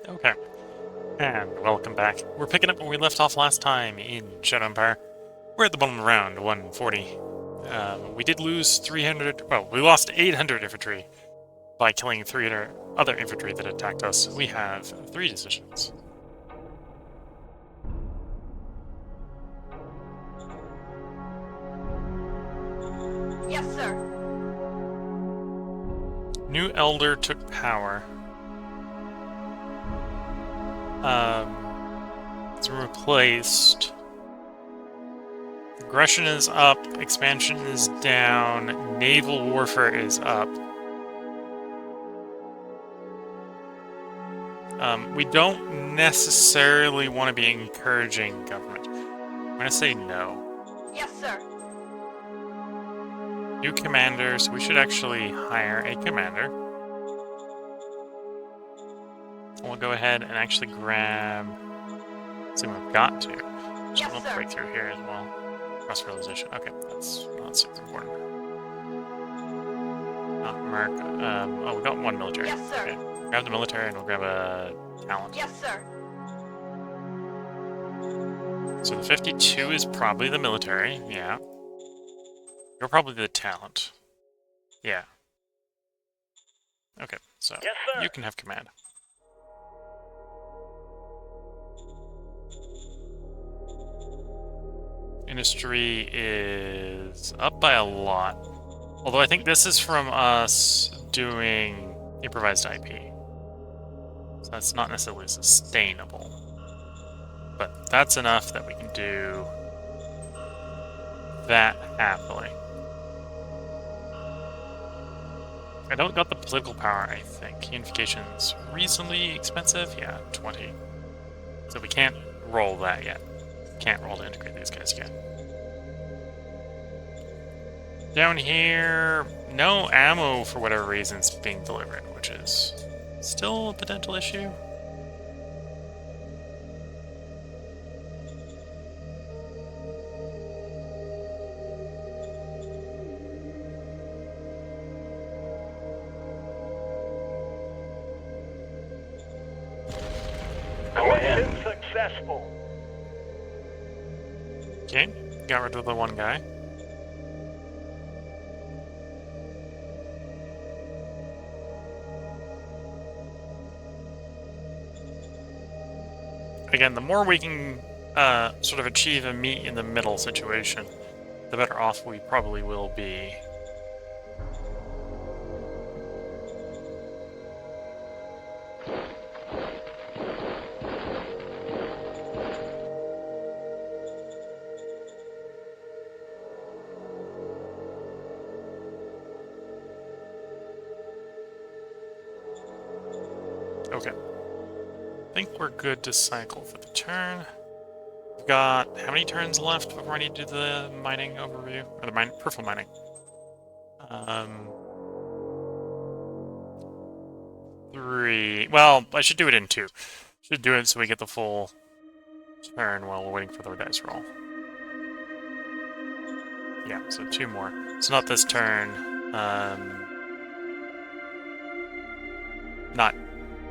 Okay, and welcome back. We're picking up where we left off last time in Shadow Empire. We're at the bottom of round 140. We did lose 300, well, we lost 800 infantry by killing 300 other infantry that attacked us. We have 3 decisions. Yes, sir. New Elder took power. It's replaced. Aggression is up, expansion is down, naval warfare is up. We don't necessarily want to be encouraging government. I'm going to say no. Yes, sir. New commander, so we should actually hire a commander. We'll go ahead and actually grab... see, we've got to. So Yes, we'll sir. break through here as well. Cross fertilization. Okay, that's not super important. Not America. Oh, we got 1 military. Yes, sir. Okay. Grab the military and we'll grab a talent. Yes, sir. So the 52 is probably the military, yeah. You're probably the talent. Yeah. Okay, so yes, sir. you can have command. Industry is up by a lot. Although I think this is from us doing improvised IP. So that's not necessarily sustainable. But that's enough that we can do that happily. I don't got the political power, I think. Unification's reasonably expensive. Yeah, 20. So we can't roll that yet. Can't roll to integrate these guys yet. Down here, no ammo for whatever reason is being delivered, which is still a potential issue. Mission successful. Okay, got rid of the one guy. Again, the more we can sort of achieve a meet in the middle situation, the better off we probably will be. Okay. I think we're good to cycle for the turn. We've got how many turns left before I need to do the mining overview? Or the peripheral mining? 3. Well, I should do it in 2. Should do it so we get the full turn while we're waiting for the dice roll. Yeah, so 2 more. So not this turn. Not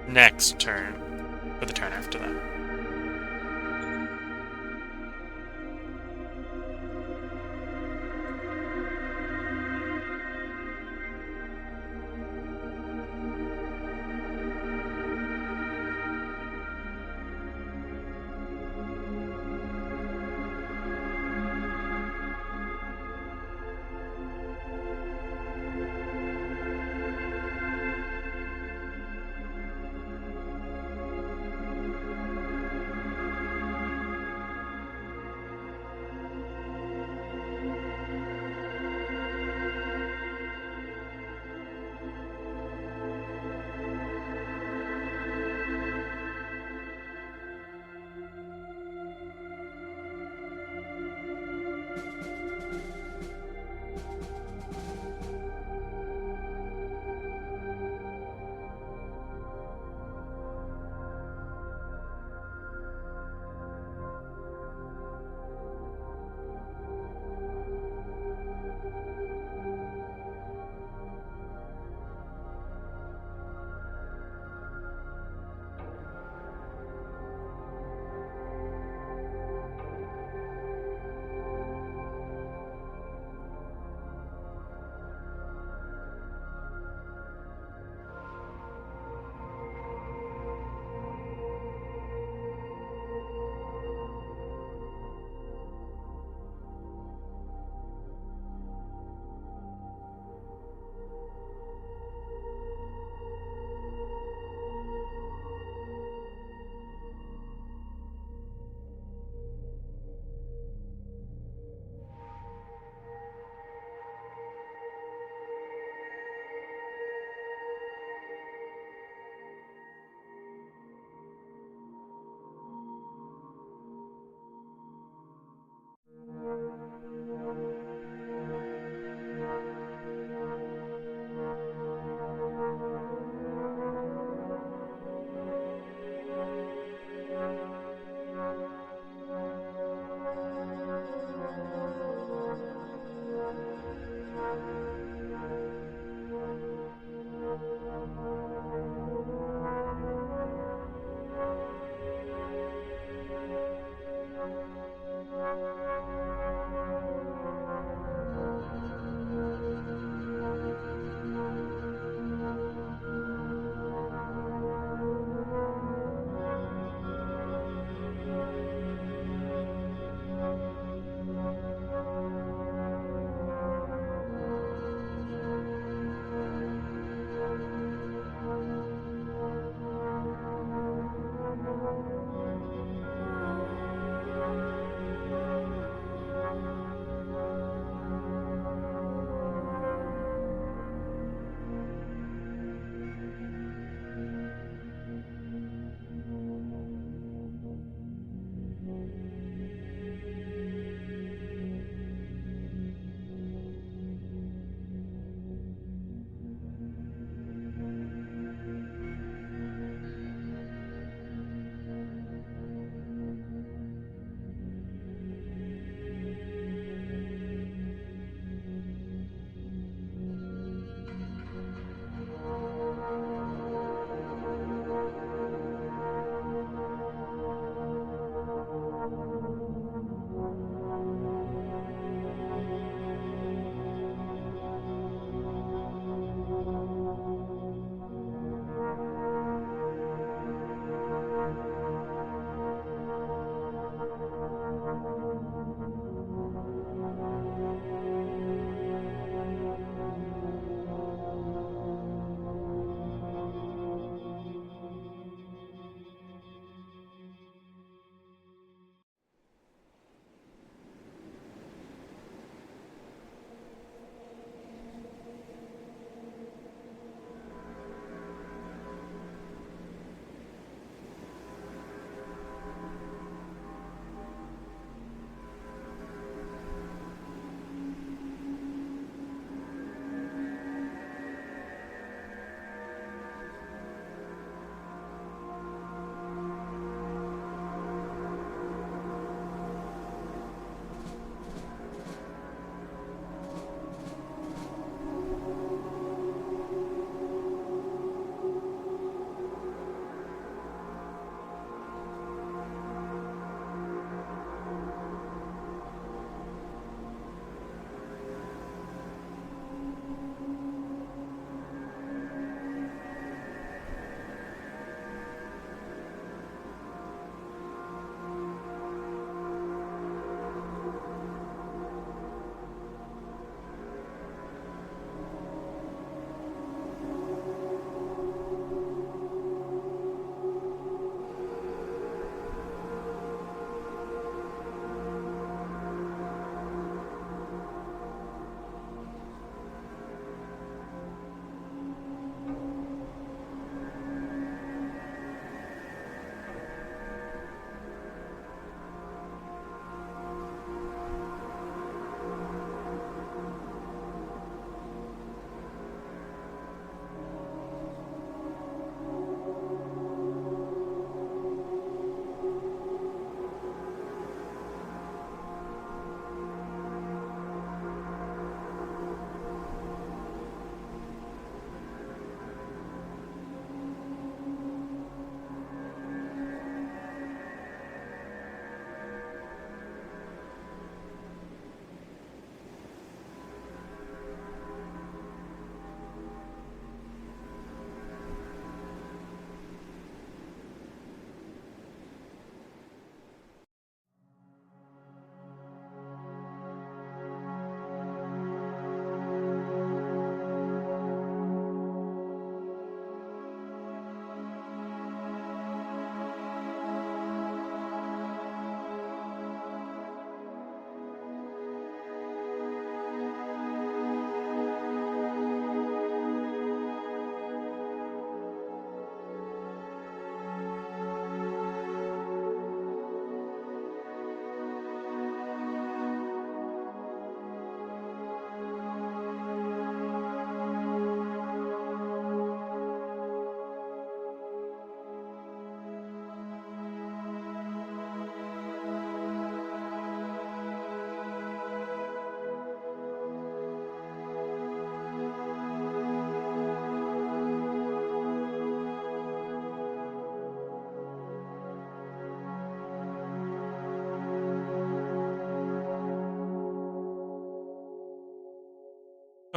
next turn, but the turn after that.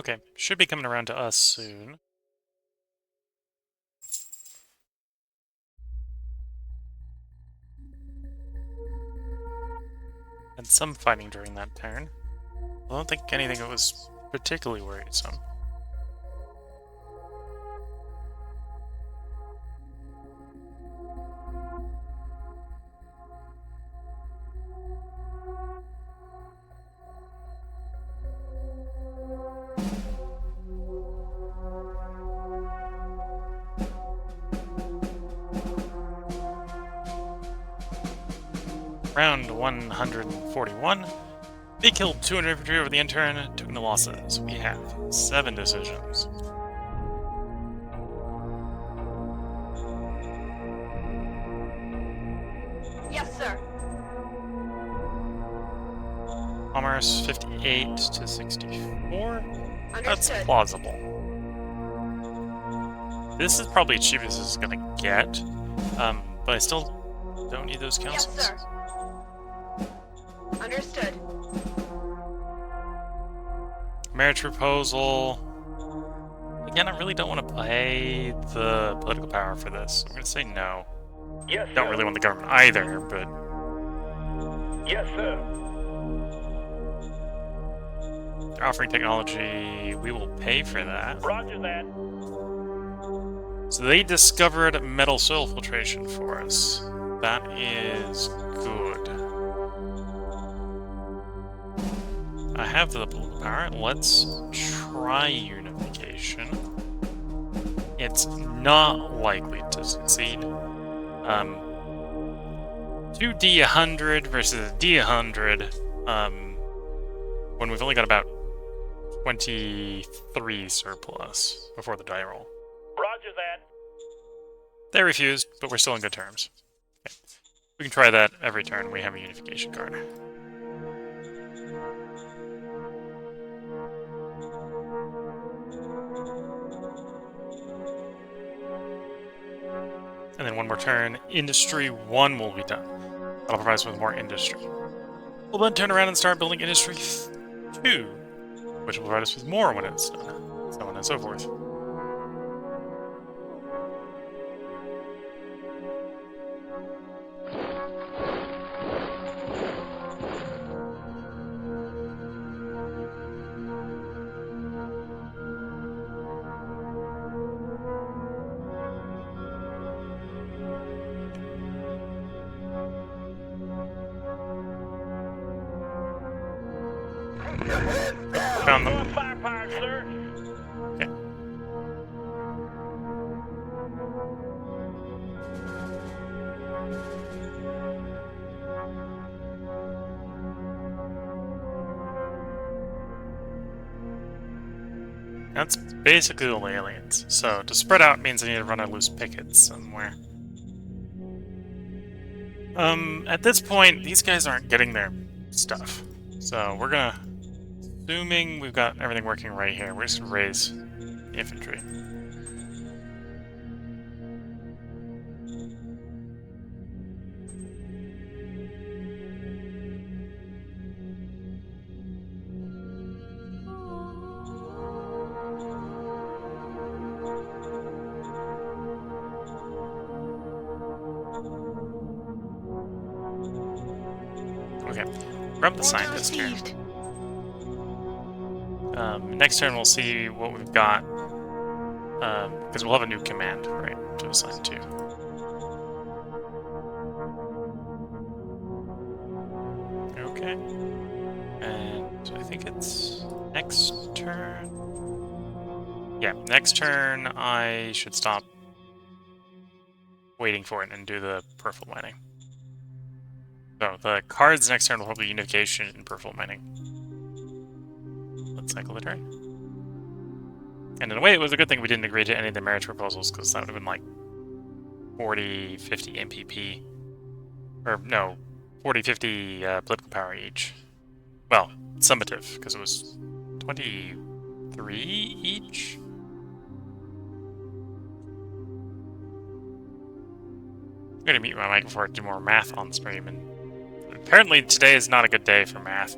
Okay, should be coming around to us soon. Had some fighting during that turn. I don't think anything that was particularly worrisome. Round 141. They killed 200 infantry over the intern, took no losses. We have 7 decisions. Yes, sir. Commerce 58 to 64. That's Understood. plausible. This is probably as cheap as this is gonna get, but I still don't need those councils. Yes, sir. Understood. Marriage proposal. Again, I really don't want to pay the political power for this. I'm gonna say no. Yes, sir. Don't really want the government either, but Yes, sir. they're offering technology. We will pay for that. Roger that. So they discovered metal soil filtration for us. That is good. I have the political power. Let's try unification. It's not likely to succeed. 2D100 versus D100. When we've only got about 23 surplus before the die roll. Roger that. They refused, but we're still in good terms. Okay. We can try that every turn we have a unification card. And then one more turn, Industry 1 will be done. That'll provide us with more industry. We'll then turn around and start building Industry 2, which will provide us with more when it's done. So on and so forth. Found them. Firepower, sir. Okay. That's basically all aliens. So to spread out means I need to run a loose pickets somewhere. At this point, these guys aren't getting their stuff. So we're gonna, assuming we've got everything working right here, we're just gonna raise infantry. Okay, grab the scientist here. Next turn we'll see what we've got, because we'll have a new command, right, to assign to. Okay, and I think it's next turn. Yeah, next turn I should stop waiting for it and do the peripheral mining. So the cards next turn will probably be unification and peripheral mining. Let's cycle the turn. And in a way, it was a good thing we didn't agree to any of the marriage proposals, because that would have been like 40, 50 MPP. Or no, 40, 50 political power each. Well, summative, because it was 23 each? I'm gonna mute my mic before I do more math on stream, and apparently today is not a good day for math.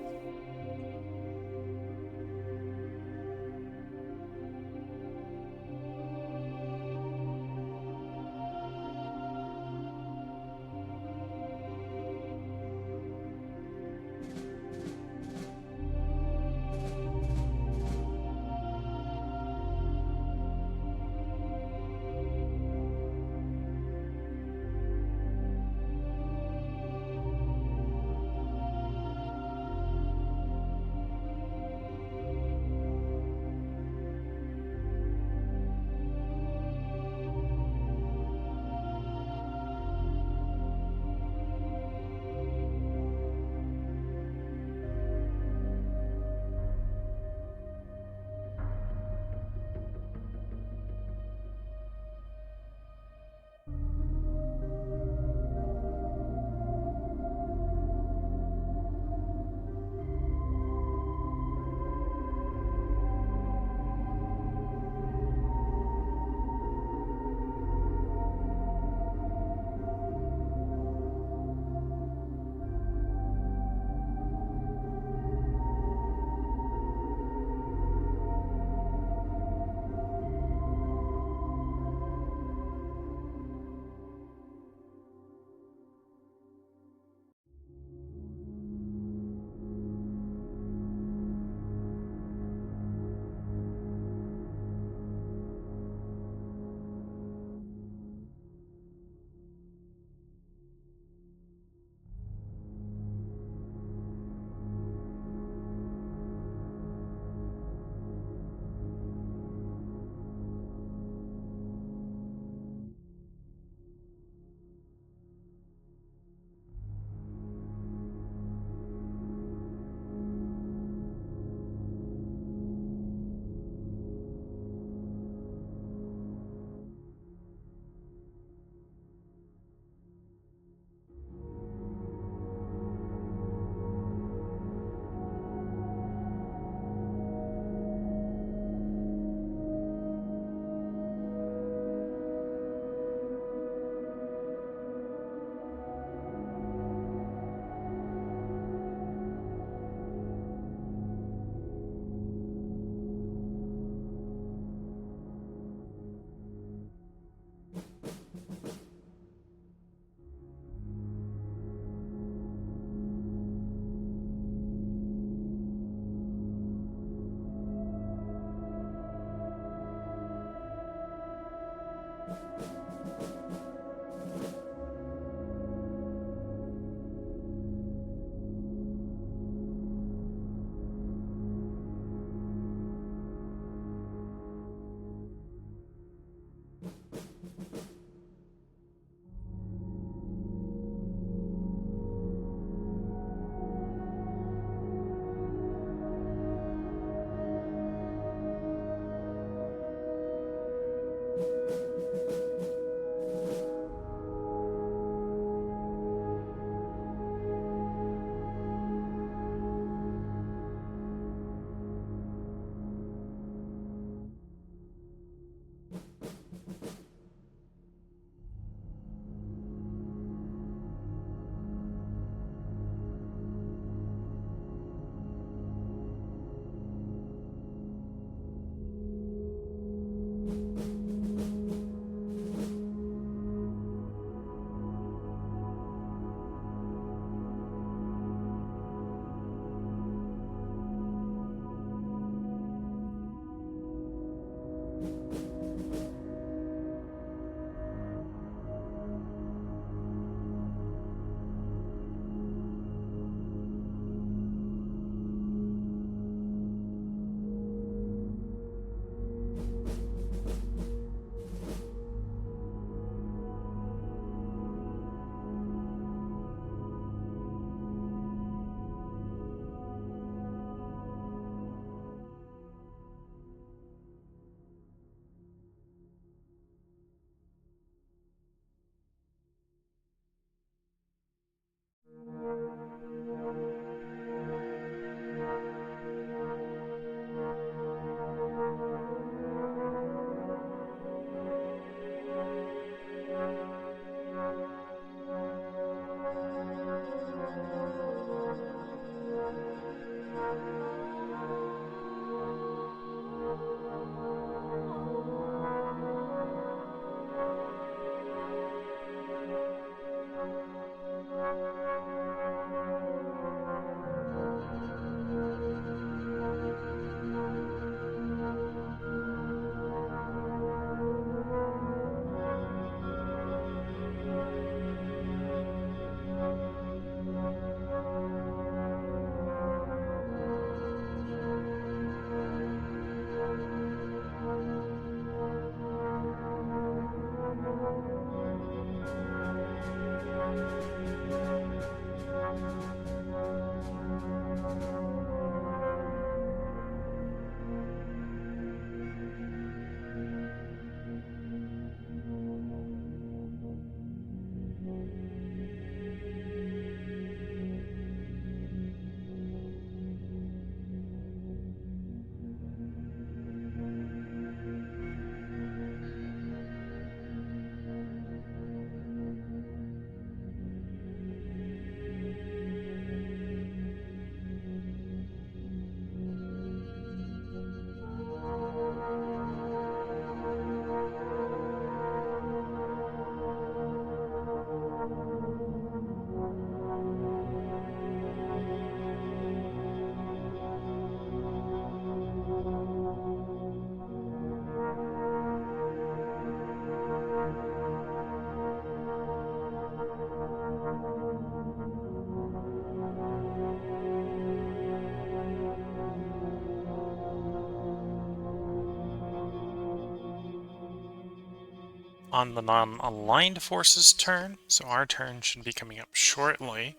On the non-aligned forces turn, so our turn should be coming up shortly.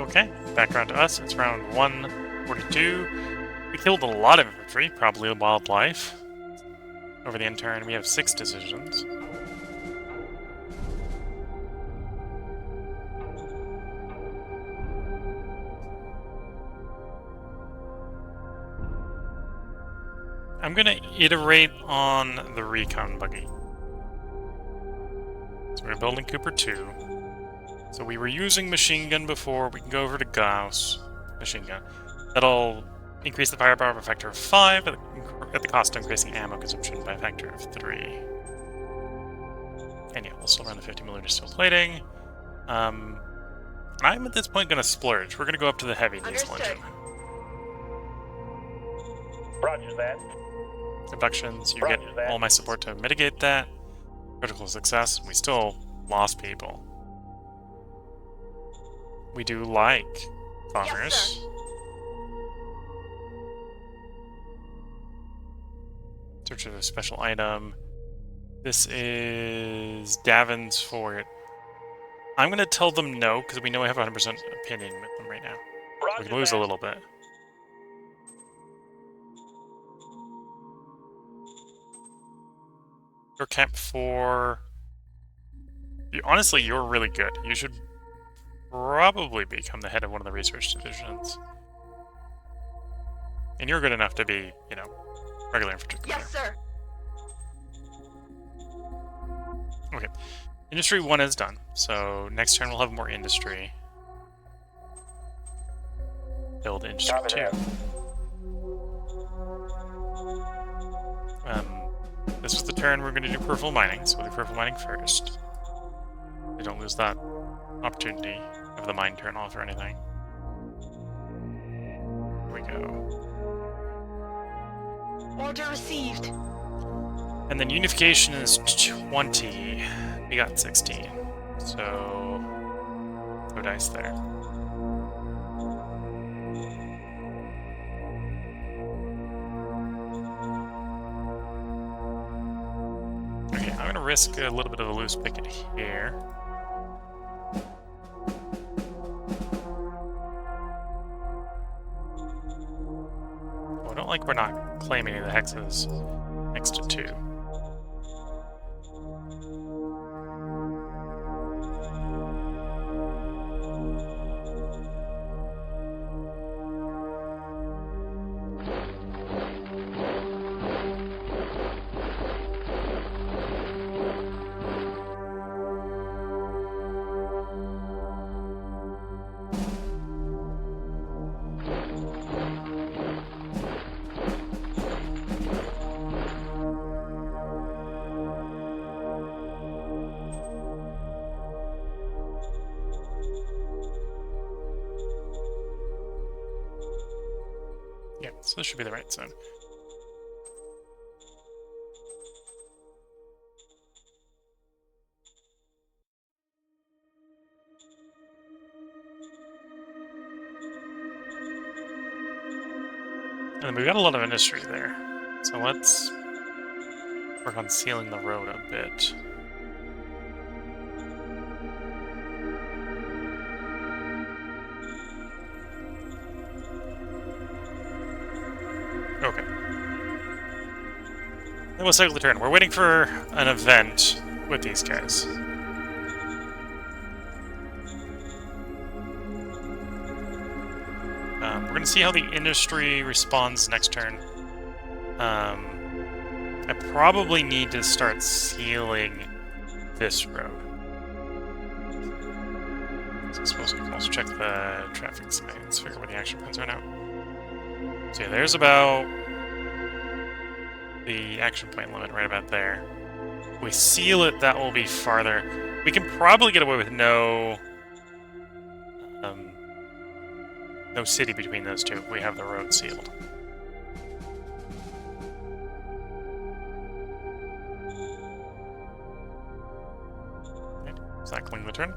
Okay, back around to us. It's round 142. We killed a lot of infantry, probably wildlife. Over the end turn, we have 6 decisions. I'm gonna iterate on the recon buggy. So we're building Cooper 2. So we were using machine gun before. We can go over to Gauss machine gun. That'll increase the firepower by a factor of 5 at the cost of increasing ammo consumption by a factor of 3. And yeah, we'll still run the 50mm steel plating. I'm at this point gonna splurge. We're gonna go up to the heavy diesel Understood. engine. Roger that. Abductions, you Roger get that. all my support to mitigate that. Critical success, we still lost people. We do like commerce. sir. Search of a special item. This is Davin's Fort. I'm going to tell them no, because we know I have 100% opinion with them right now. We Roger can lose that. a little bit. Your Camp 4... honestly, you're really good. You should probably become the head of one of the research divisions. And you're good enough to be, you know, regular infantry commander. Yes, sir. Okay. Industry 1 is done, so next turn we'll have more industry. Build Industry Copy 2. that. This was the turn we're going to do peripheral mining, so we'll do peripheral mining first. We don't lose that opportunity of the mine turn off or anything. Here we go. Order received. And then unification is 20. We got 16. So no dice there. Okay, I'm gonna risk a little bit of a loose picket here. Oh, I don't like we're not claiming any of the hexes next to 2. Yeah, so this should be the right zone. And then we've got a lot of industry there. So let's work on sealing the road a bit. Okay. Then we'll cycle the turn. We're waiting for an event with these guys. We're going to see how the industry responds next turn. I probably need to start sealing this road. So I suppose we can also check the traffic signs, figure where the action points are now. So yeah, there's about the action point limit right about there. If we seal it, that will be farther. We can probably get away with no city between those two if we have the road sealed. Okay, cycling the turn.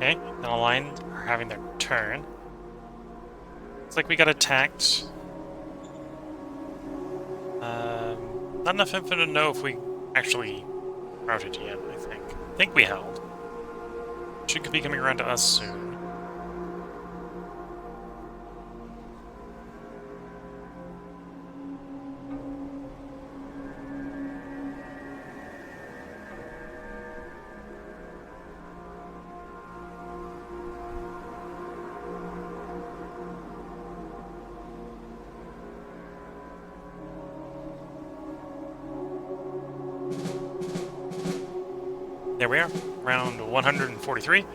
Okay, the line are having their turn. It's like we got attacked. Not enough info to know if we actually routed yet, I think. I think we held. Should be coming around to us soon. There we are, round 143.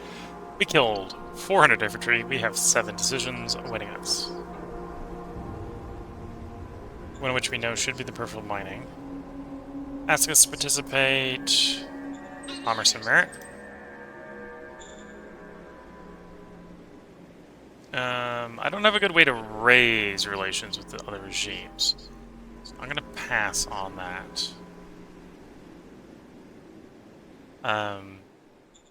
We killed 400 infantry. We have 7 decisions awaiting us. One of which we know should be the peripheral mining. Ask us to participate. Commerce and merit. I don't have a good way to raise relations with the other regimes, so I'm gonna pass on that.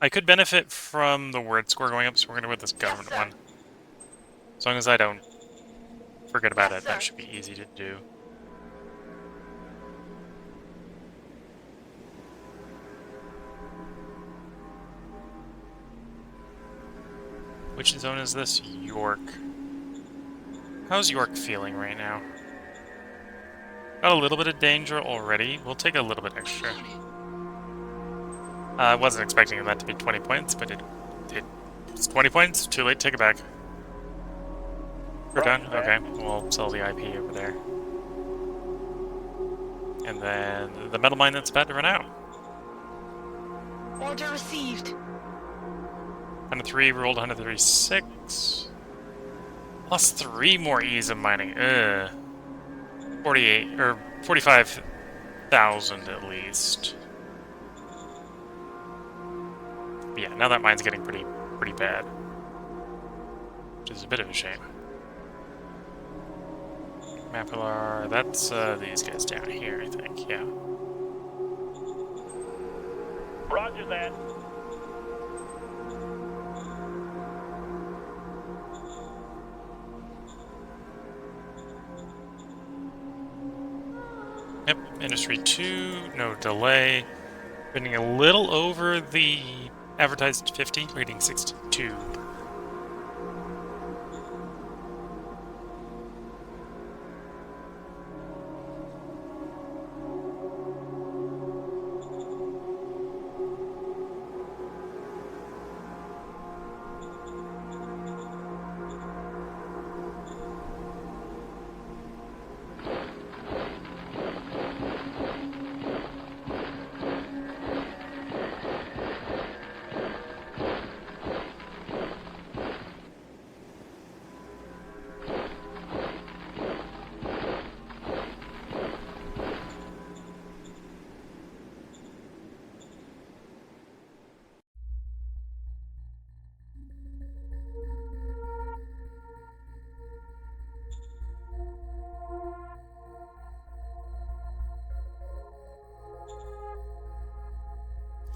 I could benefit from the word score going up, so we're gonna go with this government one. As long as I don't forget about it, that should be easy to do. Which zone is this? York. How's York feeling right now? Got a little bit of danger already. We'll take a little bit extra. I wasn't expecting that to be 20 points, but it's 20 points. Too late, take it back. We're done? Okay, we'll sell the IP over there. And then the metal mine that's about to run out. Order received. 103, rolled 136. Plus 3 more ease of mining. 48, or 45,000 at least. But yeah, now that mine's getting pretty bad. Which is a bit of a shame. Mapilar, that's these guys down here, I think, yeah. Roger that. Yep, Industry 2, no delay. Running a little over the advertised 50, rating 62.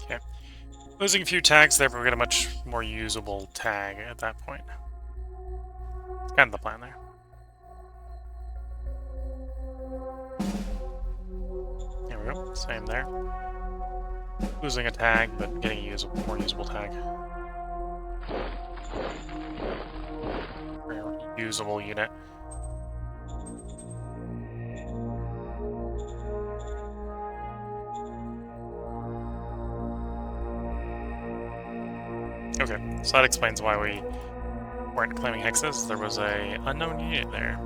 Okay. Losing a few tags there, but we get a much more usable tag at that point. It's kind of the plan there. There we go. Same there. Losing a tag, but getting a more usable tag. Or usable unit. Okay, so that explains why we weren't claiming hexes. There was a unknown unit there.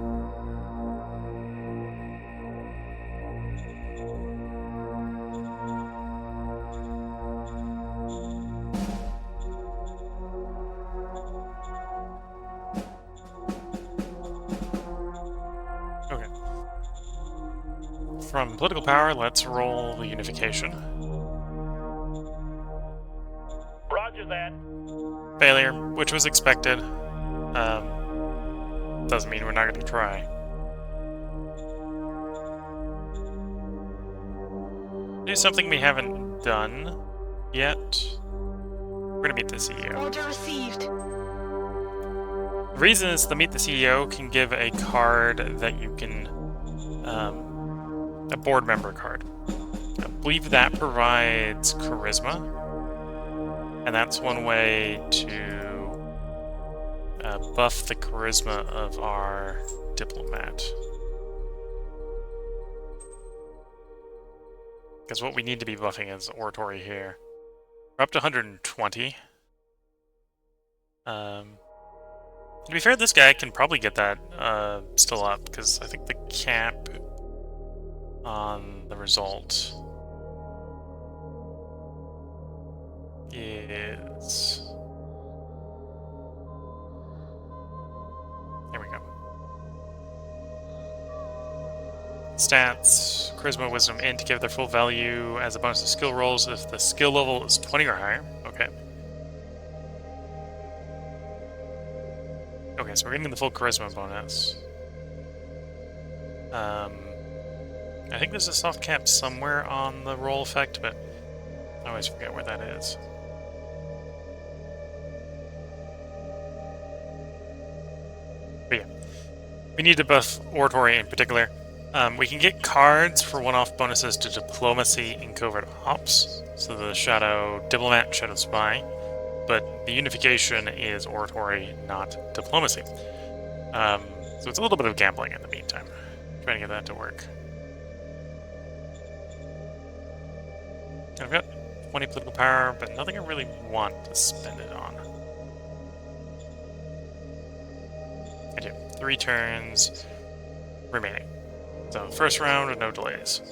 Okay. From political power, let's roll the unification. Roger that. Failure, which was expected. Doesn't mean we're not going to try. Do something we haven't done yet. We're gonna meet the CEO. Order received. The reason is the meet the CEO can give a card that you can, a board member card. I believe that provides charisma, and that's one way to buff the charisma of our diplomat. Because what we need to be buffing is oratory here. We're up to 120. To be fair, this guy can probably get that still up, because I think the cap on the result is... There we go. Stats, Charisma, Wisdom, Int give their full value as a bonus to skill rolls if the skill level is 20 or higher. Okay. Okay, so we're getting the full Charisma bonus. I think there's a soft cap somewhere on the roll effect, but I always forget where that is. But yeah, we need to buff Oratory in particular. We can get cards for one-off bonuses to Diplomacy and Covert Ops, so the Shadow Diplomat, Shadow Spy, but the unification is Oratory, not Diplomacy. So it's a little bit of gambling in the meantime, trying to get that to work. I've got 20 political power, but nothing I really want to spend it on. I do. 3 turns remaining. So first round with no delays.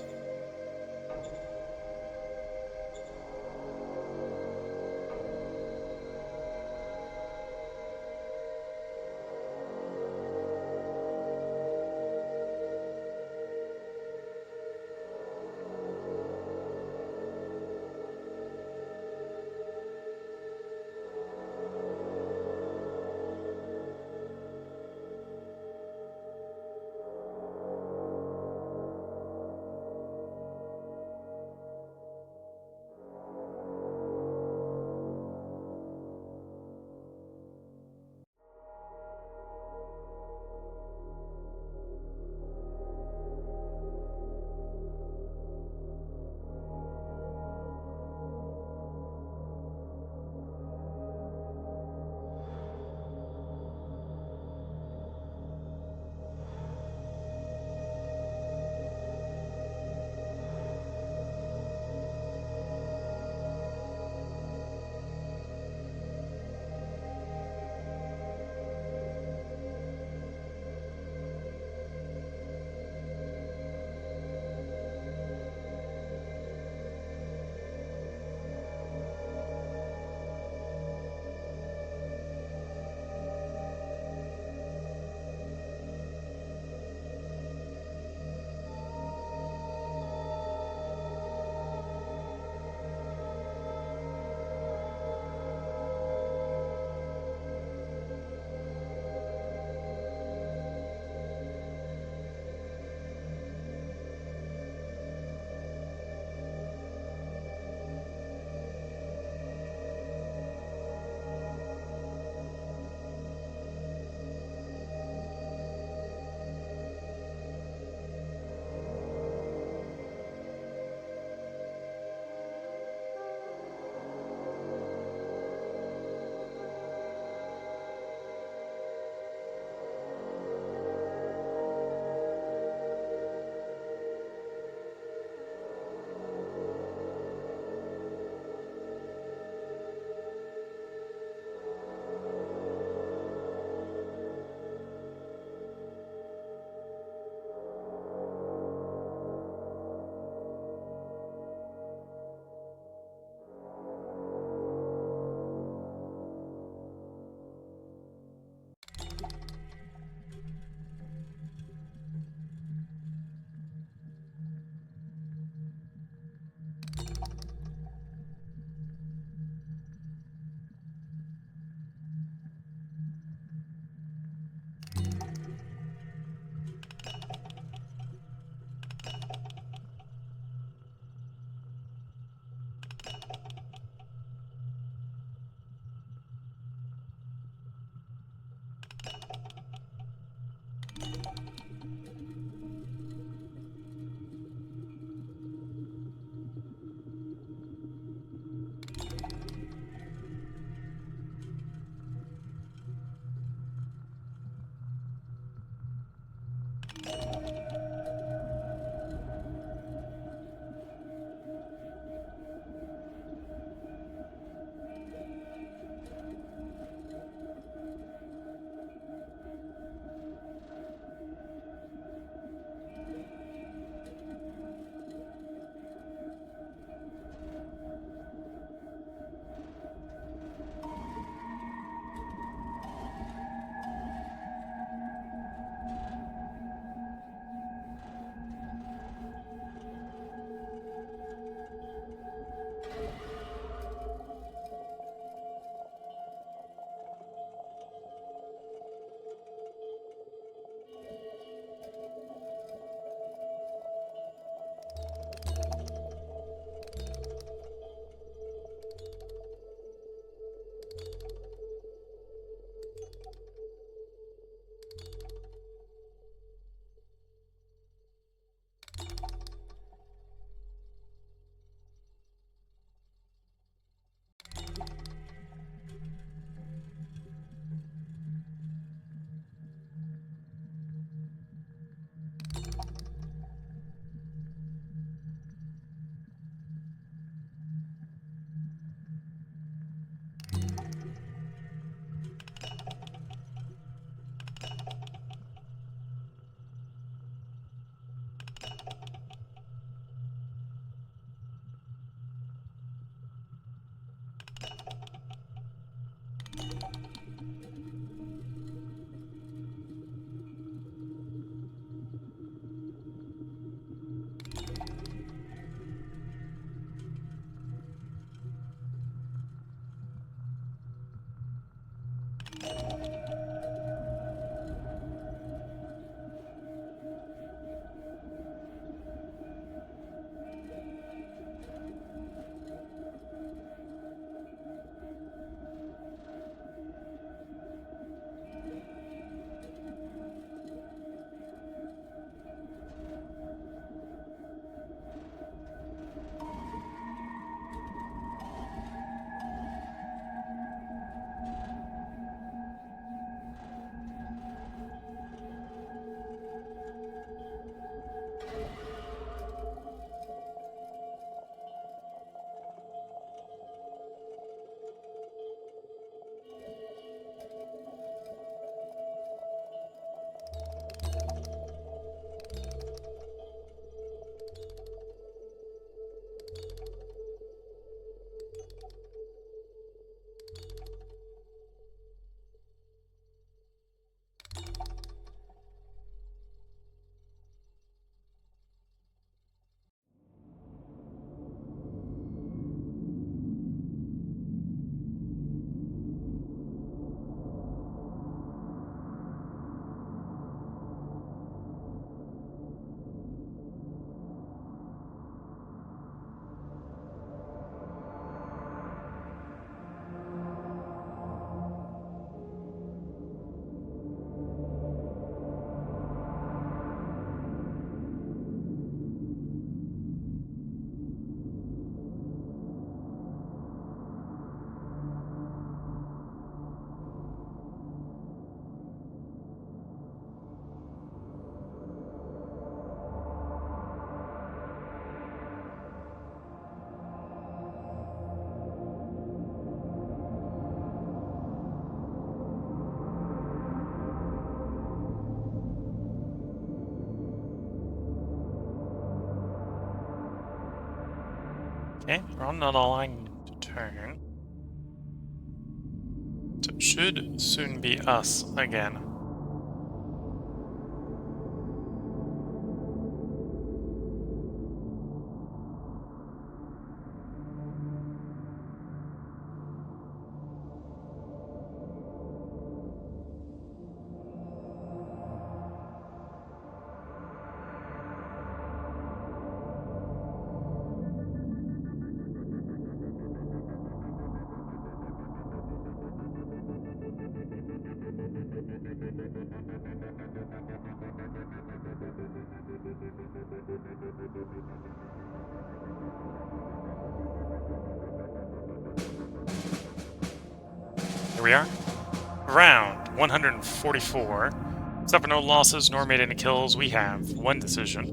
Okay, we're on not allowing to turn. So it should soon be us again. Here we are. Round 144. Suffer no losses nor made any kills. We have one decision,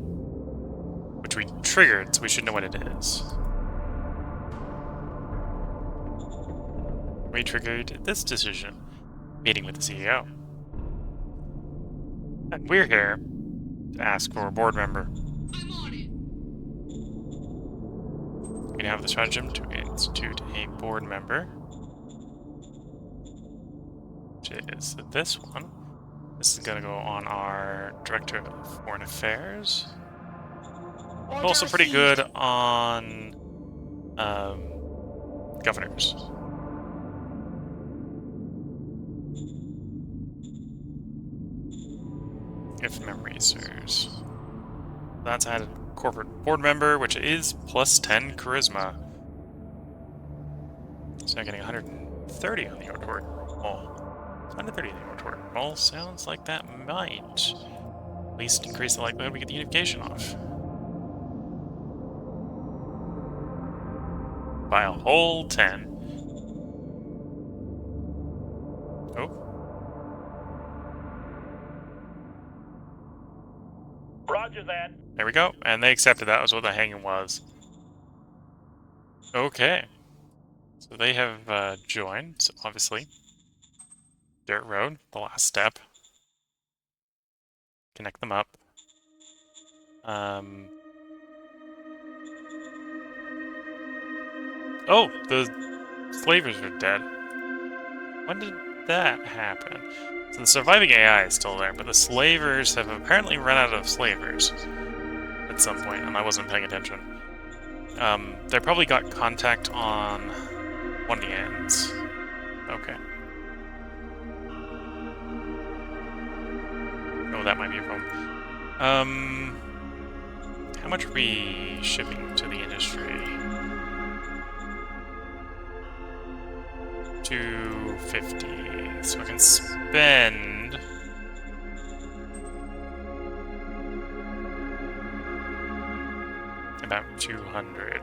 which we triggered, so we should know what it is. We triggered this decision, meeting with the CEO. And we're here to ask for a board member. We can have the stratagem to institute a board member, which is this one. This is going to go on our Director of Foreign Affairs. Order Also pretty received. good on governors. If memory serves. That's added corporate board member, which is plus 10 charisma. So I'm getting 130 on the order roll. 130 on the order roll. Sounds like that might at least increase the likelihood we get the unification off. By a whole 10. Oh. Roger that. There we go. And they accepted that was what the hanging was. Okay. So they have joined, so obviously. Dirt road, the last step. Connect them up. Oh, the slavers are dead. When did that happen? So the surviving AI is still there, but the slavers have apparently run out of slavers at some point, and I wasn't paying attention. They probably got contact on one of the ends. Okay. Oh, that might be a problem. How much are we shipping to the industry? 250. So I can spend about 200.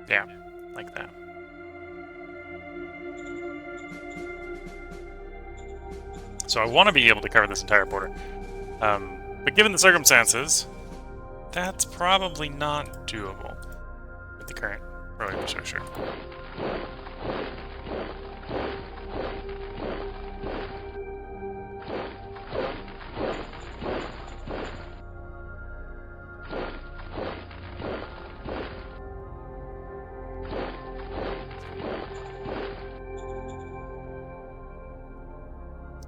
Yeah, like that. So I want to be able to cover this entire border. But given the circumstances, that's probably not doable with the current road infrastructure.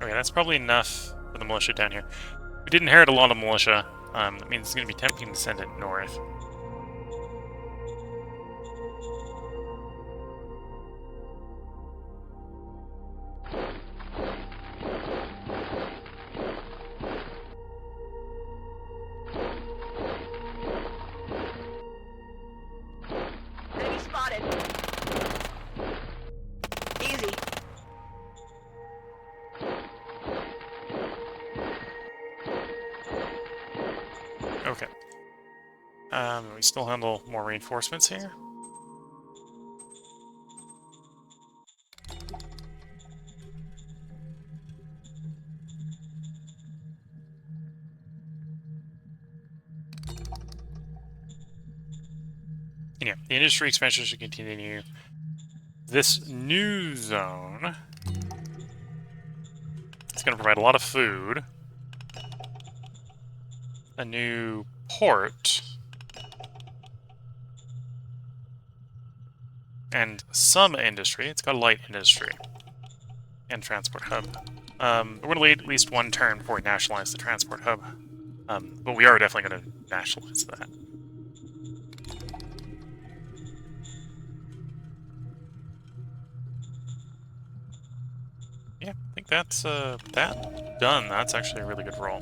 Okay, that's probably enough for the militia down here. We did inherit a lot of militia. That means it's going to be tempting to send it north. Enemy spotted. Easy. Okay. We still handle more reinforcements here. And yeah, the industry expansion should continue. this new zone is going to provide a lot of food, a new port, and some industry. It's got a light industry and transport hub. We're going to wait at least one turn before we nationalize the transport hub. But we are definitely going to nationalize that. Yeah, I think that's that done. That's actually a really good roll.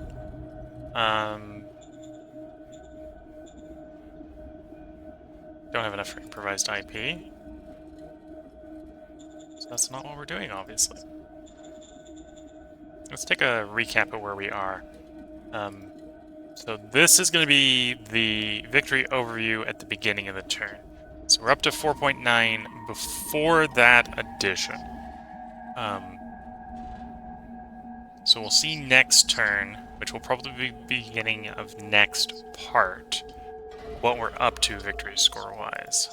Don't have enough for improvised IP. So that's not what we're doing, obviously. Let's take a recap of where we are. So this is going to be the victory overview at the beginning of the turn. So we're up to 4.9 before that addition. So we'll see next turn, which will probably be beginning of next part, what we're up to victory score-wise.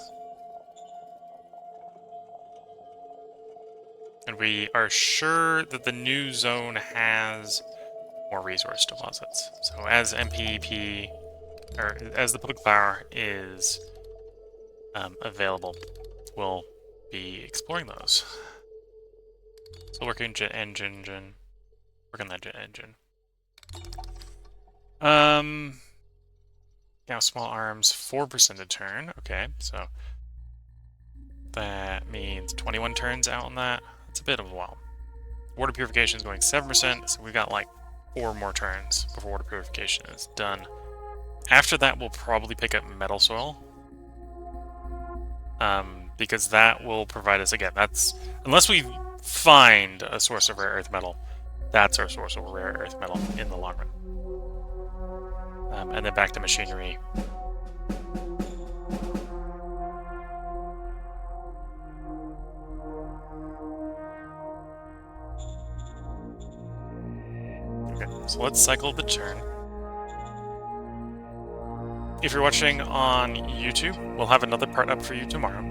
And we are sure that the new zone has more resource deposits. So as MPEP, or as the public power is available, we'll be exploring those. So working jet engine, work on that jet engine. Now small arms, 4% a turn. Okay, so that means 21 turns out on that. That's a bit of a while. Water purification is going 7%, so we've got like 4 more turns before water purification is done. After that, we'll probably pick up metal soil. Because that will provide us, again, that's, unless we find a source of rare earth metal, that's our source of rare earth metal in the long run. And then back to machinery. Okay, so let's cycle the turn. If you're watching on YouTube, we'll have another part up for you tomorrow.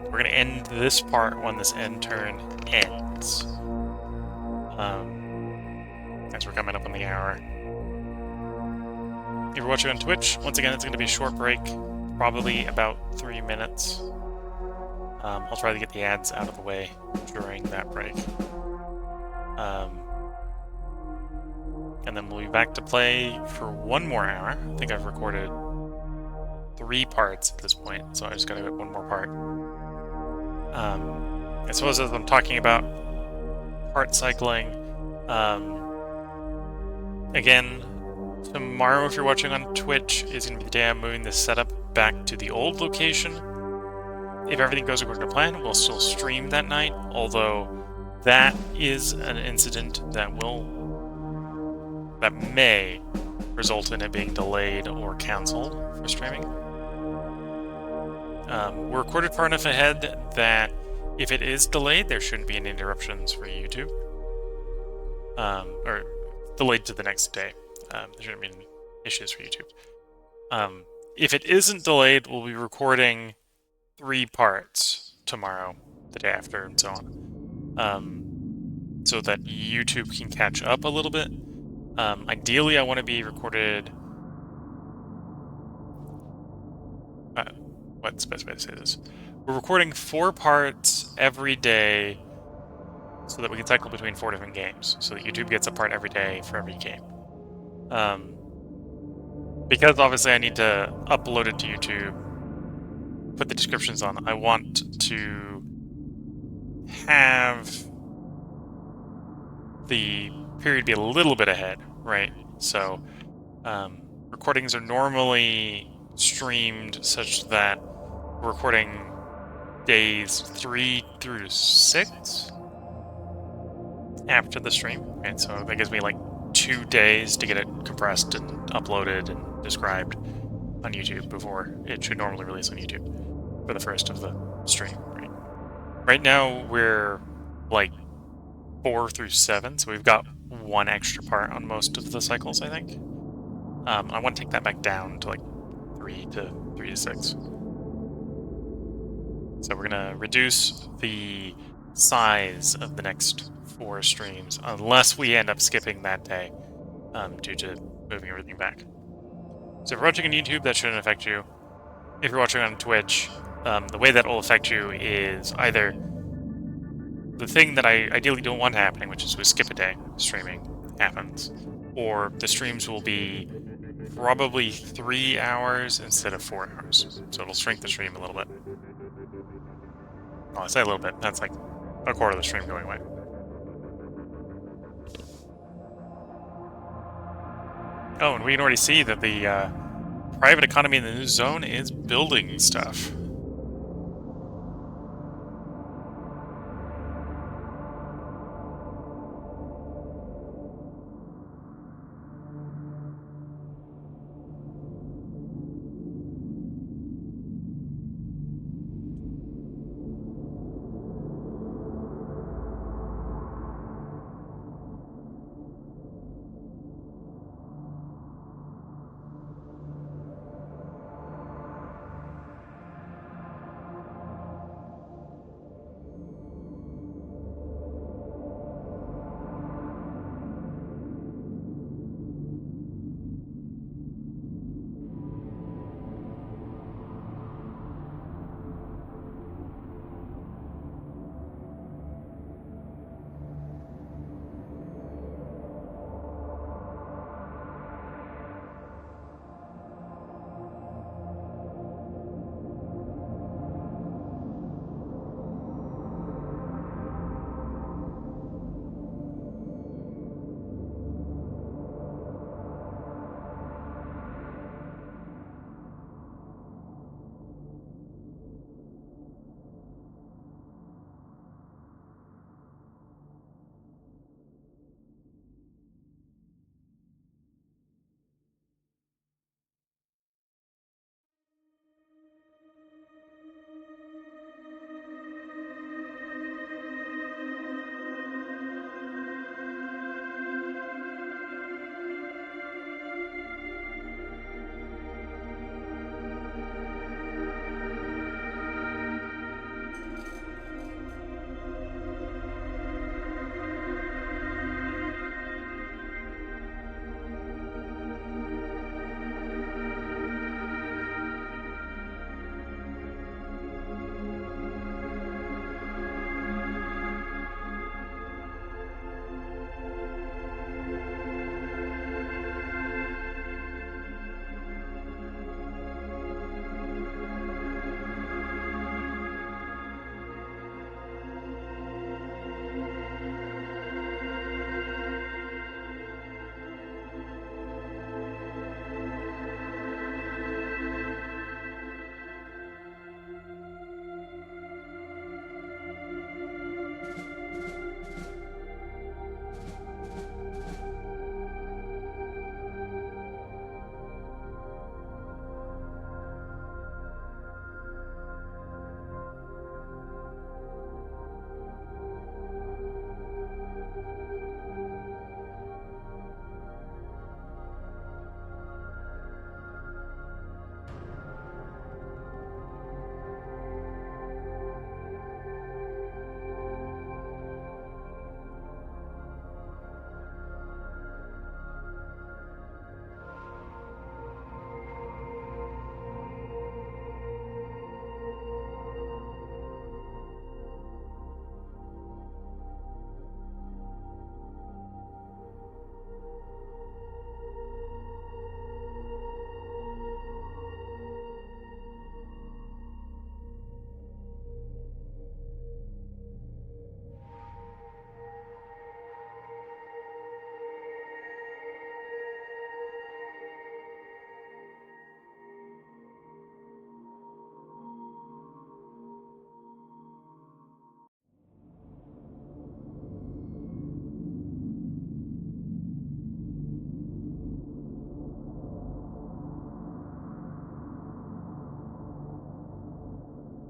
We're going to end this part when this end turn ends. As we're coming up on the hour. If you're watching on Twitch, once again, it's going to be a short break, probably about 3 minutes. I'll try to get the ads out of the way during that break. And then we'll be back to play for 1 more hour. I think I've recorded 3 parts at this point, so I just gotta get 1 more part. I suppose as I'm talking about part cycling, again, tomorrow, if you're watching on Twitch, is going to be the day I'm moving this setup back to the old location. If everything goes according to plan, we'll still stream that night, although that is an incident that may result in it being delayed or canceled for streaming. We're recorded far enough ahead that if it is delayed, there shouldn't be any interruptions for YouTube. Or delayed to the next day. There shouldn't be any issues for YouTube. If it isn't delayed, we'll be recording 3 parts tomorrow, the day after, and so on. So that YouTube can catch up a little bit. Ideally, I want to be recorded... what's the best way to say this? We're recording 4 parts every day so that we can cycle between 4 different games. So that YouTube gets a part every day for every game. Because obviously I need to upload it to YouTube, put the descriptions on. I want to have the period be a little bit ahead, right? So recordings are normally streamed such that we're recording days 3 through 6 after the stream, and so that gives me like 2 days to get it compressed and uploaded and described on YouTube before it should normally release on YouTube for the first of the stream. Right now we're like 4 through 7, so we've got 1 extra part on most of the cycles, I think. I want to take that back down to like 3 to 6. So we're going to reduce the size of the next 4 streams, unless we end up skipping that day due to moving everything back. So if you're watching on YouTube, that shouldn't affect you. If you're watching on Twitch, the way that will affect you is either the thing that I ideally don't want happening, which is we skip a day streaming, happens, or the streams will be probably 3 hours instead of 4 hours. So it'll shrink the stream a little bit. Well, I say a little bit. That's like a quarter of the stream going away. Oh, and we can already see that the private economy in the new zone is building stuff.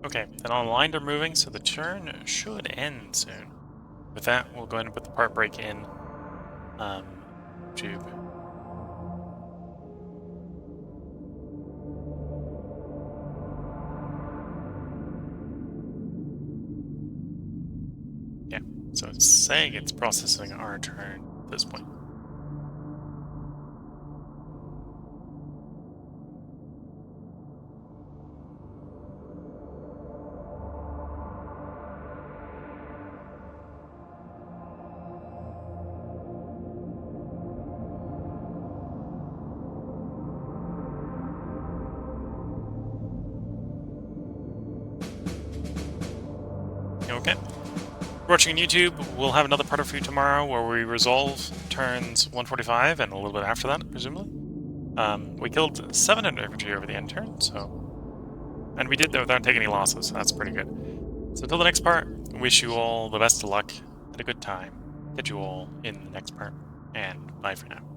Okay, then all the lines are moving, so the turn should end soon. With that, we'll go ahead and put the part break in tube. So it's saying it's processing our turn at this point. Okay. Watching on YouTube, we'll have another part for you tomorrow where we resolve turns 145 and a little bit after that, presumably. We killed 700 infantry over the end turn, so... And we did that without taking any losses, so that's pretty good. So until the next part, I wish you all the best of luck and a good time. Catch you all in the next part, and bye for now.